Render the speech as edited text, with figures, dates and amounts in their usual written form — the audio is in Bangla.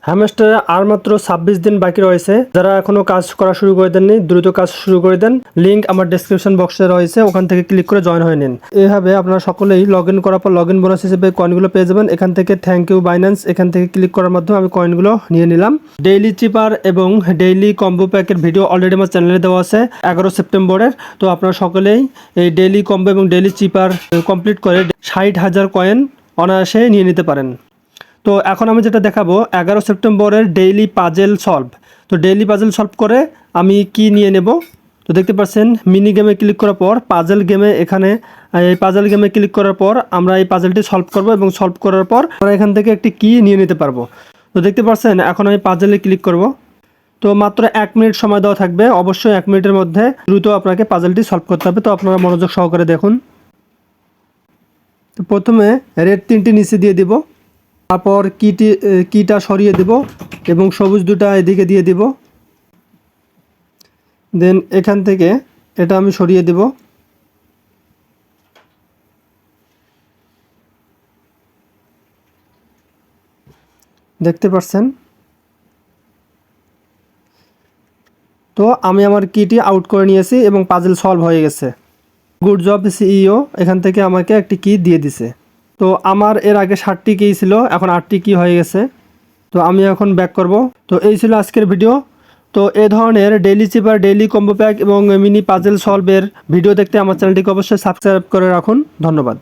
হ্যামস্টারে আর মাত্র 26 দিন বাকি রয়েছে। যারা এখনো কাজ করা শুরু করে দেননি দ্রুত কাজ শুরু করে দেন। লিংক আমার ডেসক্রিপশন বক্সে রয়েছে, ওখান থেকে ক্লিক করে জয়েন হয়ে নিন। এইভাবে আপনারা সকলেই লগ ইন করার পর লগ ইন বোনাস হিসেবে কয়েনগুলো পেয়ে যাবেন। এখান থেকে থ্যাংক ইউ বাইন্যান্স, এখান থেকে ক্লিক করার মাধ্যমে আমি কয়েনগুলো নিয়ে নিলাম। ডেইলি চিপার এবং ডেইলি কম্বো প্যাকের ভিডিও অলরেডি আমার চ্যানেলে দেওয়া আছে 11 সেপ্টেম্বরের। তো আপনারা সকলেই এই ডেইলি কম্বো এবং ডেইলি চিপার কমপ্লিট করে 60,000 কয়েন অনায়াসে নিয়ে নিতে পারেন। তো এখন আমি যেটা দেখাবো 11 সেপ্টেম্বরের ডেইলি পাজেল সলভ। তো ডেইলি পাজেল সলভ করে আমি কি নিয়ে নেব, তো দেখতে পাচ্ছেন মিনি গেমে ক্লিক করার পর পাজেল গেমে, এখানে এই পাজেল গেমে ক্লিক করার পর আমরা এই পাজেলটি সলভ করব এবং সলভ করার পর আমরা এখান থেকে একটি কি নিয়ে নিতে পারবো। তো দেখতে পাচ্ছেন এখন আমি পাজেলে ক্লিক করব। তো মাত্র 1 মিনিট সময় দেওয়া থাকবে, অবশ্যই 1 মিনিটের মধ্যে দ্রুত আপনাকে পাজেলটি সলভ করতে হবে। তো আপনারা মনোযোগ সহকারে দেখুন। তো প্রথমে রেড 3টি নিচে দিয়ে দিব, তারপর কিটা সরিয়ে দেব এবং সবুজ দুটা এদিকে দিয়ে দিব। দেন এখান থেকে এটা আমি সরিয়ে দেব। দেখতে পাচ্ছেন। তো আমি আমার কিটি আউট করে নিয়েছি এবং পাজল সলভ হয়ে গেছে। গুড জব সিইও, এখান থেকে আমাকে একটি কি দিয়ে দিছে। তো আমার এর আগে 7টি কি ছিল, এখন 8টি কি হয়ে গেছে। তো আমি এখন ব্যাক করব। তো এই ছিল আজকের ভিডিও। তো এই ধরনের ডেইলি চিপার, ডেইলি কম্বো প্যাক এবং মিনি পাজেল সলভের ভিডিও দেখতে আমার চ্যানেলটিকে অবশ্যই সাবস্ক্রাইব করে রাখুন। ধন্যবাদ।